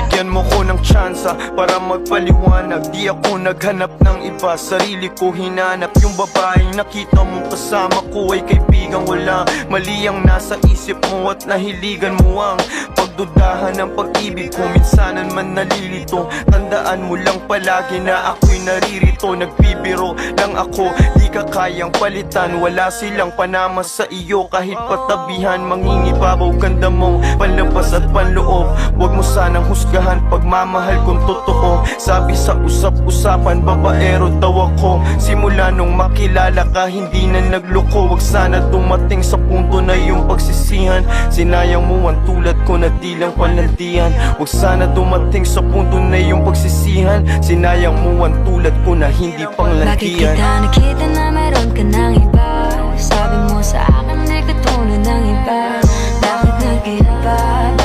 Bigyan mo ko ng tsansa para magpaliwanag. Di ako naghanap ng iba, sarili ko hinanap. Yung babaeng nakita mo kasama ko ay kaibigang wala mali ang nasa isip mo at nahiligan mo ang pagdudahan ng pag-ibig ko. Minsanan man nalilito, tandaan mo lang palagi na ako'y naririto. Nagbibiro lang ako, di ka kayang palitan. Wala silang panama sa iyo kahit patabihan. Mangingibabaw ganda mong panlabas at panloob. Huwag mo sanang husgahan pagmamahal kung totoo. Sabi sa usap-usapan, babaero daw ako. Simula nung makilala ka, hindi na nagloko. Huwag sana dumating sa punto na yung pagsisihan. Sinayang mo ang tulad ko na di lang palantian. Huwag sana dumating sa punto na yung pagsisihan. Sinayang mo ang tulad ko na hindi panglantian. Bakit kita nakita na meron ka ng iba? Sabi mo sa akin ay katulad ng iba. Bakit nag-iba?